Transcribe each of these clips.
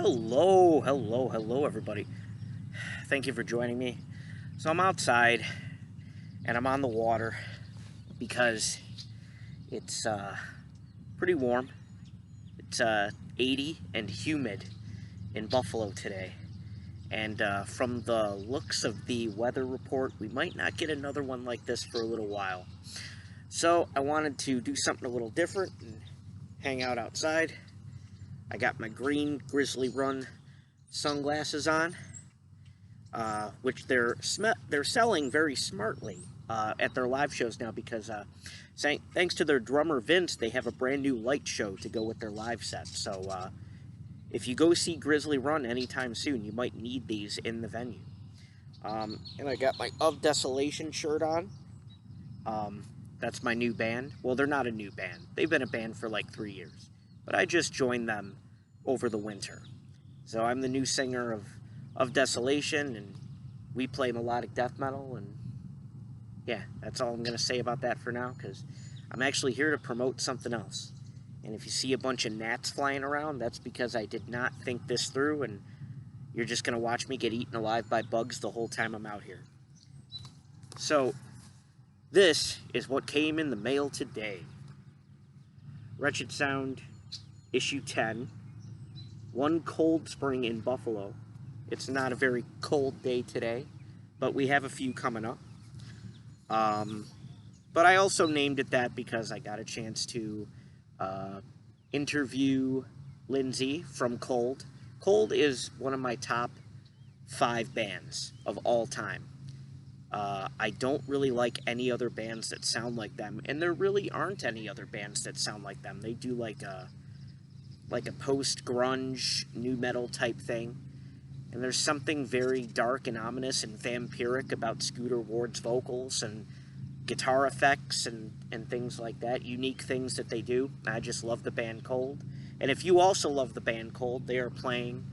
Hello, everybody. Thank you for joining me. So I'm outside and I'm on the water because it's pretty warm. It's 80 and humid in Buffalo today. And from the looks of the weather report, we might not get another one like this for a little while. So I wanted to do something a little different and hang out outside. I got my green Grizzly Run sunglasses on, which they're selling very smartly at their live shows now because thanks to their drummer Vince, they have a brand new light show to go with their live set. So if you go see Grizzly Run anytime soon, you might need these in the venue. And I got my Of Desolation shirt on. That's my new band. Well, they're not a new band. They've been a band for like 3 years. But I just joined them over the winter. So I'm the new singer of Desolation, and we play melodic death metal, and yeah, that's all I'm going to say about that for now, because I'm actually here to promote something else. And if you see a bunch of gnats flying around, that's because I did not think this through, and you're just going to watch me get eaten alive by bugs the whole time I'm out here. So, this is what came in the mail today. Wretched Sound, issue 10. One cold spring in Buffalo. It's not a very cold day today, but we have a few coming up. But I also named it that because I got a chance to interview Lindsay from Cold. Cold is one of my top 5 bands of all time. I don't really like any other bands that sound like them, and there really aren't any other bands that sound like them. They do like a post-grunge, new metal type thing, and there's something very dark and ominous and vampiric about Scooter Ward's vocals and guitar effects and things like that, unique things that they do. I just love the band Cold. And if you also love the band Cold, they are playing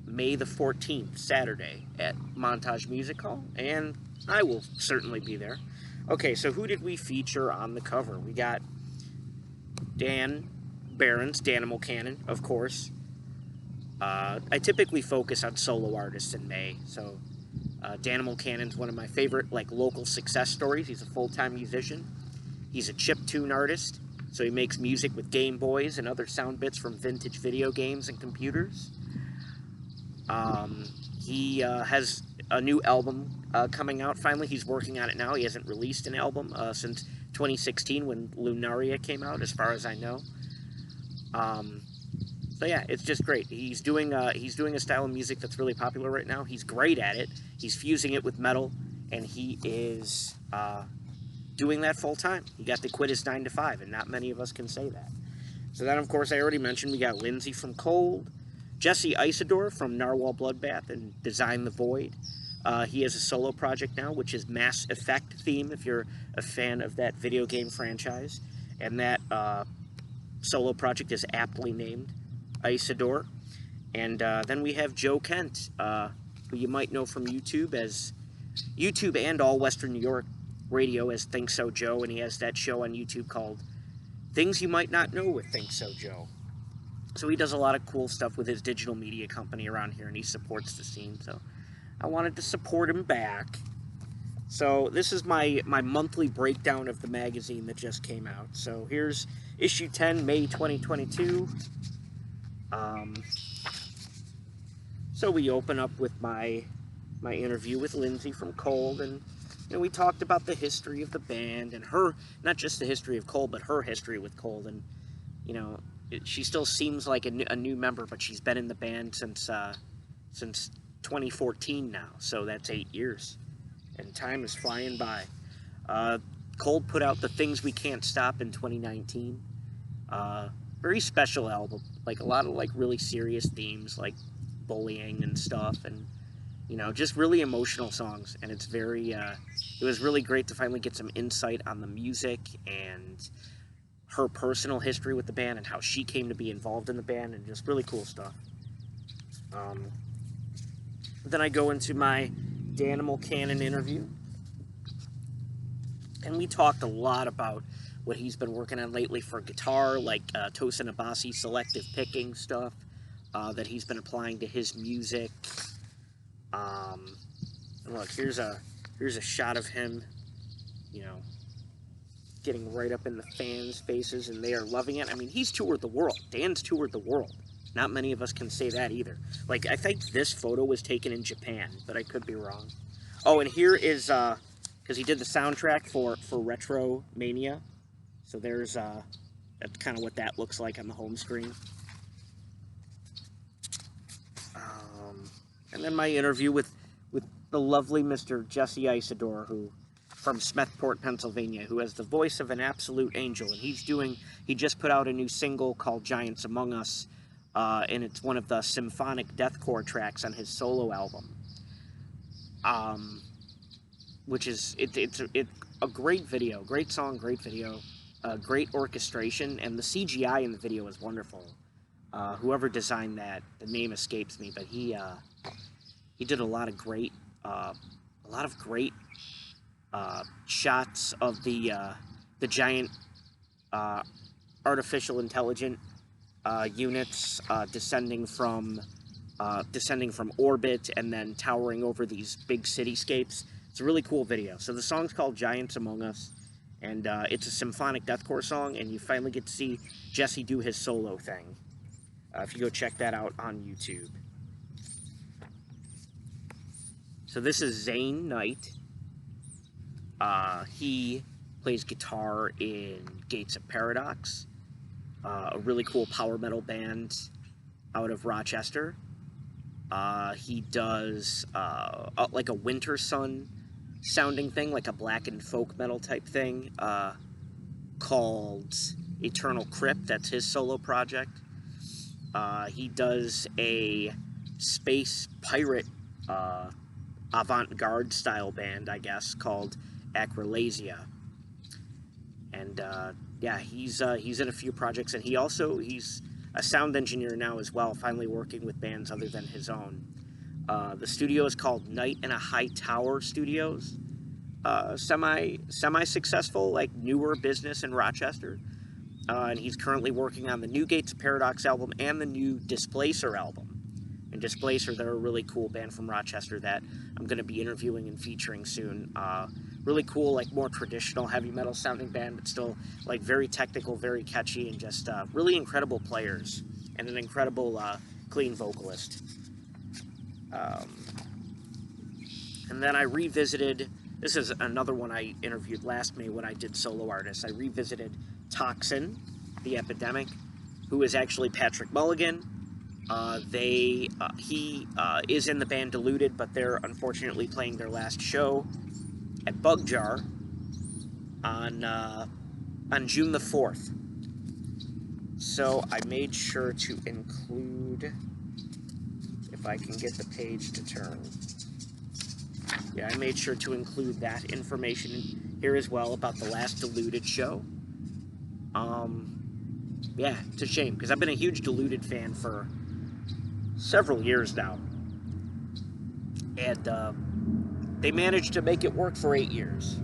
May the 14th, Saturday, at Montage Music Hall, and I will certainly be there. Okay, so who did we feature on the cover? We got Dan Barron's, Danimal Cannon, of course. I typically focus on solo artists in May, so Danimal Cannon's one of my favorite local success stories. He's a full-time musician. He's a chiptune artist, so he makes music with Game Boys and other sound bits from vintage video games and computers. He has a new album coming out. Finally, he's working on it now. He hasn't released an album since 2016 when Lunaria came out, as far as I know. So yeah, it's just great. He's doing a style of music that's really popular right now. He's great at it. He's fusing it with metal, and he is doing that full time. He got to quit his 9 to 5, and not many of us can say that. So then, of course, I already mentioned we got Lindsay from Cold, Jesse Isidore from Narwhal Bloodbath and Design the Void. He has a solo project now, which is Mass Effect theme, if you're a fan of that video game franchise. And that solo project is aptly named Isidore. And then we have Joe Kent, who you might know from YouTube and All Western New York Radio as Think So Joe, and he has that show on YouTube called Things You Might Not Know with Think So Joe. So he does a lot of cool stuff with his digital media company around here, and he supports the scene, so I wanted to support him back. So this is my monthly breakdown of the magazine that just came out. So here's issue 10, May 2022. So we open up with my interview with Lindsay from Cold, and we talked about the history of the band and her, not just the history of Cold, but her history with Cold. And she still seems like a new member, but she's been in the band since 2014 now, so that's 8 years, and time is flying by. Cold put out The Things We Can't Stop in 2019. Very special album, a lot of really serious themes like bullying and stuff, and just really emotional songs. And it's very it was really great to finally get some insight on the music and her personal history with the band and how she came to be involved in the band, and just really cool stuff. Then I go into my Danimal Cannon interview, and we talked a lot about what he's been working on lately for guitar, like Tosin Abasi selective picking stuff, that he's been applying to his music. Look, here's a shot of him, you know, getting right up in the fans' faces, and they are loving it. I mean, he's toured the world. Dan's toured the world. Not many of us can say that either. Like, I think this photo was taken in Japan, but I could be wrong. Oh, and here is, because he did the soundtrack for Retro Mania. So there's, that's kind of what that looks like on the home screen. And then my interview with the lovely Mr. Jesse Isidore, who, from Smethport, Pennsylvania, who has the voice of an absolute angel. And he just put out a new single called Giants Among Us, and it's one of the symphonic deathcore tracks on his solo album. Which is, it's a great video, great song, great video, great orchestration, and the CGI in the video is wonderful. Whoever designed that, the name escapes me, but he did a lot of great shots of the giant artificial intelligent units descending from orbit and then towering over these big cityscapes. It's a really cool video. So the song's called Giants Among Us, and it's a symphonic deathcore song, and you finally get to see Jesse do his solo thing. If you go check that out on YouTube. So this is Zane Knight. He plays guitar in Gates of Paradox, a really cool power metal band out of Rochester. He does like a Winter Sun sounding thing, like a blackened folk metal type thing, called Eternal Crypt. That's his solo project. He does a space pirate avant-garde style band, I guess, called Acralasia. And yeah, he's in a few projects, and he's a sound engineer now as well, finally working with bands other than his own. The studio is called Night in a High Tower Studios. Semi-successful, like, newer business in Rochester. And he's currently working on the new Gates of Paradox album and the new Displacer album. And Displacer, they're a really cool band from Rochester that I'm going to be interviewing and featuring soon. Really cool, like, more traditional heavy metal sounding band, but still, like, very technical, very catchy, and just really incredible players. And an incredible, clean vocalist. And then I revisited, this is another one I interviewed last May when I did Solo Artists. I revisited Toxin, the Epidemic, who is actually Patrick Mulligan. He is in the band Deluded, but they're unfortunately playing their last show at Bug Jar on June the 4th. So I made sure to include, if I can get the page to turn. Yeah, I made sure to include that information here as well about the last Deluded show. Yeah, it's a shame, because I've been a huge Deluded fan for several years now. And they managed to make it work for 8 years.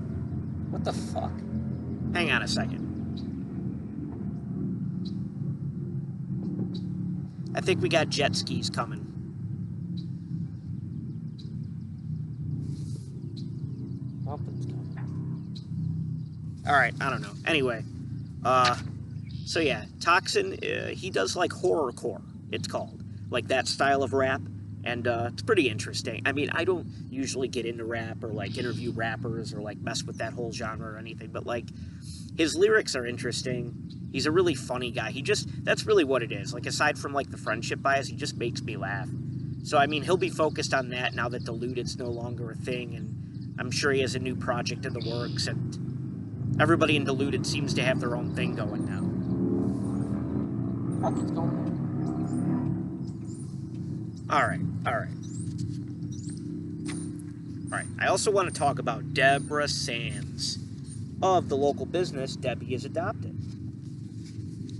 What the fuck? Hang on a second. I think we got jet skis coming. Something's coming. Alright, I don't know. Anyway, so yeah, Toxin, he does like horrorcore, it's called. Like that style of rap, and it's pretty interesting. I mean, I don't usually get into rap or like interview rappers or like mess with that whole genre or anything, but like his lyrics are interesting. He's a really funny guy. That's really what it is. Like, aside from like the friendship bias, he just makes me laugh. So I mean, he'll be focused on that now that Deluded's no longer a thing, and I'm sure he has a new project in the works, and everybody in Deluded seems to have their own thing going now. Fuck, it's going on. Alright. I also want to talk about Deborah Sands of the local business Debbie is Adopted.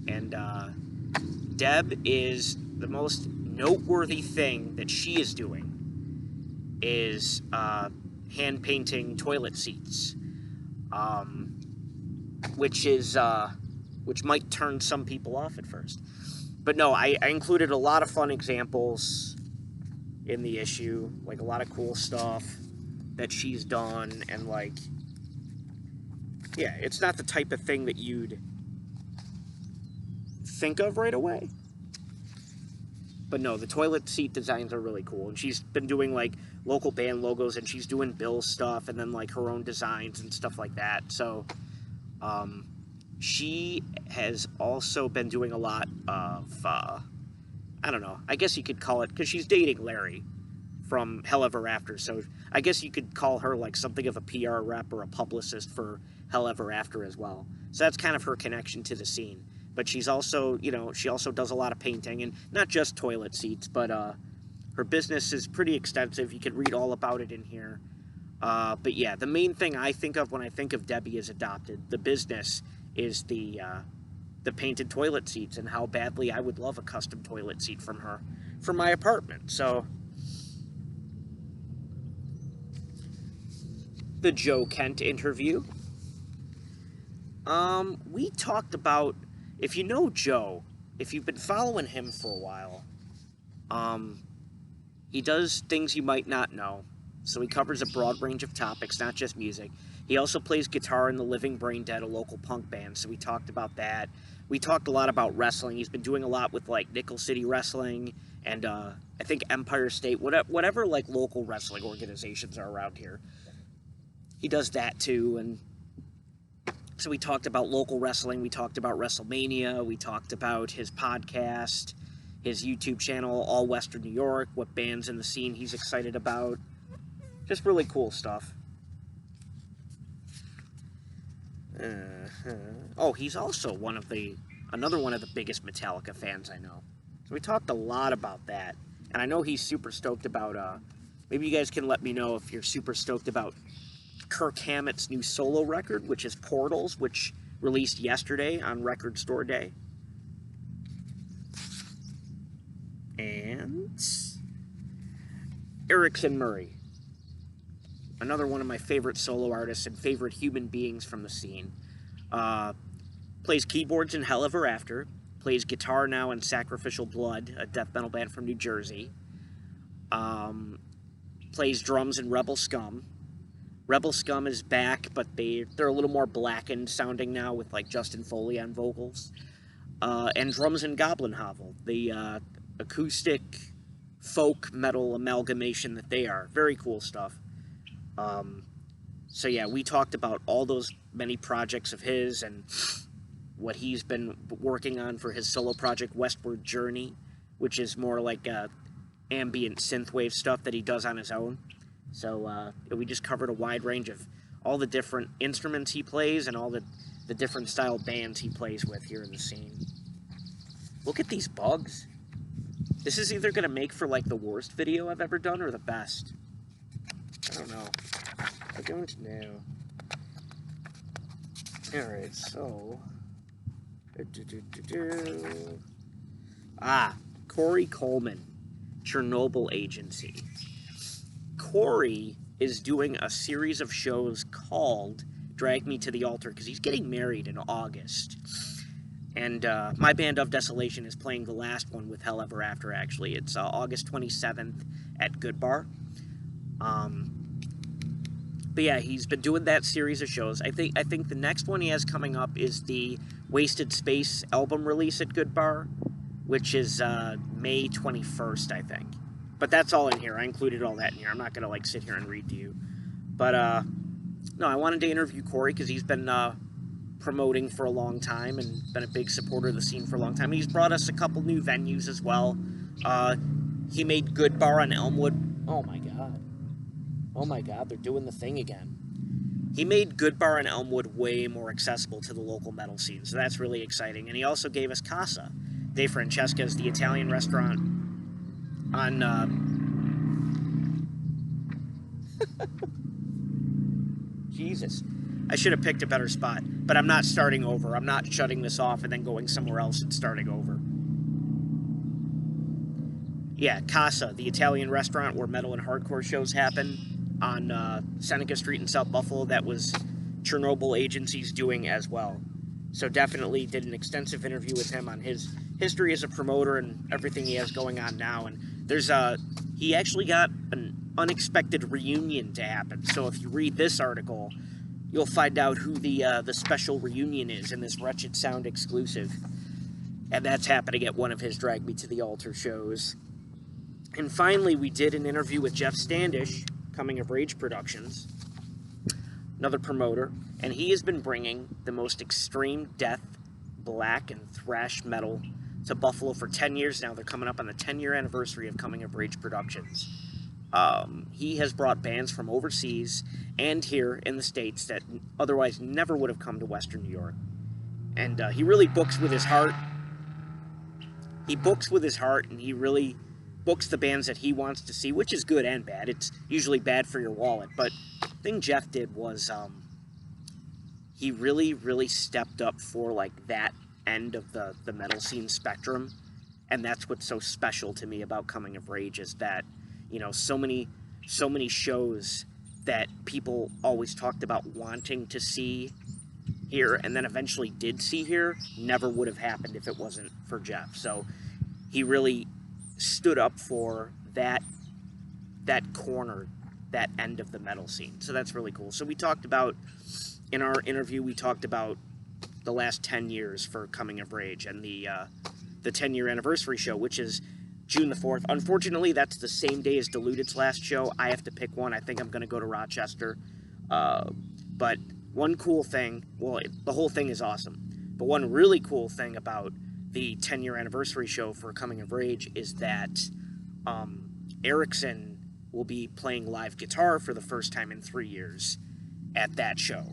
And Deb is the most noteworthy thing that she is doing is hand painting toilet seats, which might turn some people off at first. But no, I included a lot of fun examples in the issue, like a lot of cool stuff that she's done, and like, yeah, it's not the type of thing that you'd think of right away. But no, the toilet seat designs are really cool, and she's been doing like local band logos, and she's doing Bill's stuff, and then like her own designs and stuff like that. So, she has also been doing a lot of, I don't know, I guess you could call it, because she's dating Larry from Hell Ever After, so I guess you could call her like something of a PR rep or a publicist for Hell Ever After as well. So that's kind of her connection to the scene. But she's also, you know, she also does a lot of painting, and not just toilet seats, but her business is pretty extensive. You can read all about it in here. But yeah, the main thing I think of when I think of Debbie is Adopted, the business, is the painted toilet seats, and how badly I would love a custom toilet seat from her for my apartment. So the Joe Kent interview. We talked about, if you know Joe, if you've been following him for a while, he does things you might not know. So he covers a broad range of topics, not just music. He also plays guitar in the Living Brain Dead, a local punk band, so we talked about that. We talked a lot about wrestling. He's been doing a lot with, like, Nickel City Wrestling, and I think Empire State, whatever, like, local wrestling organizations are around here. He does that, too, and so we talked about local wrestling, we talked about WrestleMania, we talked about his podcast, his YouTube channel, All Western New York, what bands in the scene he's excited about. Just really cool stuff. Oh, he's also another one of the biggest Metallica fans I know. So we talked a lot about that. And I know he's super stoked about, maybe you guys can let me know if you're super stoked about Kirk Hammett's new solo record, which is Portals, which released yesterday on Record Store Day. And Erickson Murray, another one of my favorite solo artists and favorite human beings from the scene. Plays keyboards in Hell Ever After, plays guitar now in Sacrificial Blood, a death metal band from New Jersey. Plays drums in Rebel Scum. Rebel Scum is back, but they're a little more blackened sounding now with like Justin Foley on vocals. And drums in Goblin Hovel, the acoustic folk metal amalgamation that they are. Very cool stuff. So yeah, we talked about all those many projects of his and what he's been working on for his solo project, Westward Journey, which is more like ambient synthwave stuff that he does on his own. So we just covered a wide range of all the different instruments he plays and all the different style bands he plays with here in the scene. Look at these bugs. This is either going to make for like the worst video I've ever done or the best. I don't know. I don't know. Alright, so... Corey Coleman, Chernobyl Agency. Corey is doing a series of shows called Drag Me to the Altar, because he's getting married in August. And my band of Desolation is playing the last one with Hell Ever After, actually. It's August 27th at Good Bar. But yeah, he's been doing that series of shows. I think the next one he has coming up is the Wasted Space album release at Good Bar, which is May 21st, I think. But that's all in here. I included all that in here. I'm not going to, like, sit here and read to you. But, no, I wanted to interview Corey because he's been promoting for a long time and been a big supporter of the scene for a long time. He's brought us a couple new venues as well. He made Good Bar on Elmwood. Oh, my God. Oh, my God. They're doing the thing again. He made Good Bar on Elmwood way more accessible to the local metal scene, so that's really exciting. And he also gave us Casa De Francesca's, the Italian restaurant on Jesus, I should have picked a better spot, but I'm not starting over. I'm not shutting this off and then going somewhere else and starting over. Yeah, Casa, the Italian restaurant where metal and hardcore shows happen on Seneca Street in South Buffalo, that was Chernobyl Agency's doing as well. So definitely did an extensive interview with him on his history as a promoter and everything he has going on now. And there's he actually got an unexpected reunion to happen. So if you read this article, you'll find out who the special reunion is in this Wretched Sound exclusive. And that's happening at one of his Drag Me to the Altar shows. And finally, we did an interview with Jeff Standish, Coming of Rage Productions, another promoter, and he has been bringing the most extreme death, black, and thrash metal to Buffalo for 10 years now. They're coming up on the 10-year anniversary of Coming of Rage Productions. He has brought bands from overseas and here in the States that otherwise never would have come to Western New York. And he really books with his heart. He books with his heart, and he really books the bands that he wants to see, which is good and bad. It's usually bad for your wallet. But the thing Jeff did was he really stepped up for like that end of the metal scene spectrum. And that's what's so special to me about Coming of Rage, is that, you know, so many shows that people always talked about wanting to see here and then eventually did see here never would have happened if it wasn't for Jeff. So he really stood up for that corner, that end of the metal scene. So that's really cool. So we talked about, in our interview, we talked about the last 10 years for Coming of Rage and the 10-year anniversary show, which is June the 4th. Unfortunately, that's the same day as Deluded's last show. I have to pick one. I think I'm going to go to Rochester. But one cool thing, well, the whole thing is awesome, but one really cool thing about the 10-year anniversary show for Coming of Rage is that Erickson will be playing live guitar for the first time in 3 years at that show.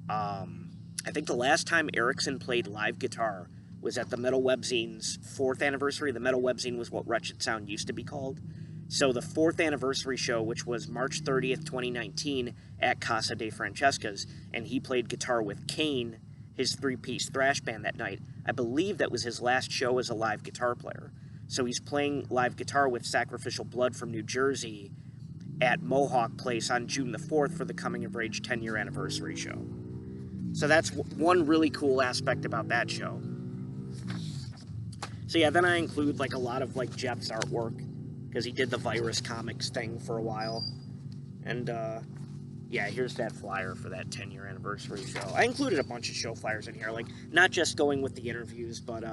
I think the last time Erickson played live guitar was at the Metal Webzine's 4th anniversary. The Metal Webzine was what Wretched Sound used to be called. So the 4th anniversary show, which was March 30th, 2019, at Casa de Francesca's, and he played guitar with Kane, his 3-piece thrash band, that night. I believe that was his last show as a live guitar player. So he's playing live guitar with Sacrificial Blood from New Jersey at Mohawk Place on June the 4th for the Coming of Rage 10-year anniversary show. So that's one really cool aspect about that show. So yeah, then I include like a lot of like Jeff's artwork, because he did the Virus Comics thing for a while. And yeah, here's that flyer for that 10-year anniversary show. I included a bunch of show flyers in here, like not just going with the interviews, but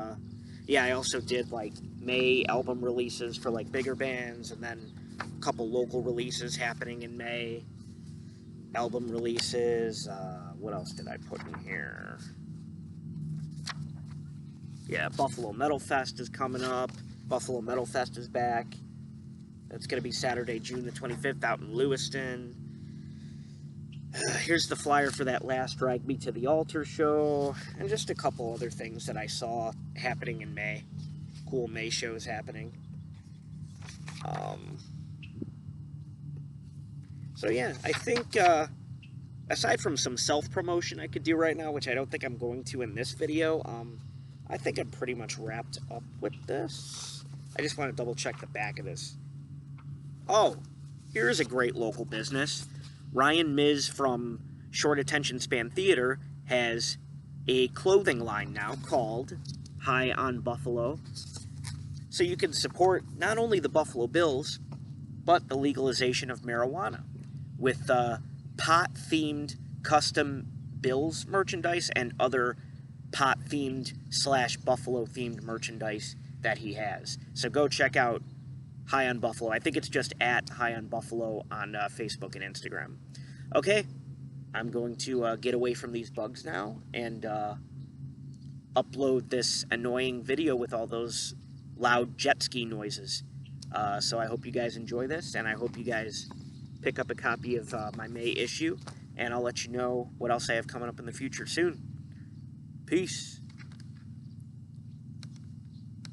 yeah, I also did like May album releases for like bigger bands, and then a couple local releases happening in May. Album releases, what else did I put in here? Yeah, Buffalo Metal Fest is coming up. Buffalo Metal Fest is back. That's going to be Saturday, June the 25th, out in Lewiston. Here's the flyer for that last Drag Me to the Altar show, and just a couple other things that I saw happening in May. Cool May shows happening. So yeah, I think, aside from some self-promotion I could do right now, which I don't think I'm going to in this video, I think I'm pretty much wrapped up with this. I just want to double check the back of this. Oh, here's a great local business. Ryan Miz from Short Attention Span Theater has a clothing line now called High on Buffalo. So you can support not only the Buffalo Bills, but the legalization of marijuana with pot-themed custom Bills merchandise and other pot-themed / Buffalo-themed merchandise that he has. So go check out High on Buffalo. I think it's just at High on Buffalo on Facebook and Instagram. Okay, I'm going to get away from these bugs now and upload this annoying video with all those loud jet ski noises. So I hope you guys enjoy this, and I hope you guys pick up a copy of my May issue, and I'll let you know what else I have coming up in the future soon. Peace.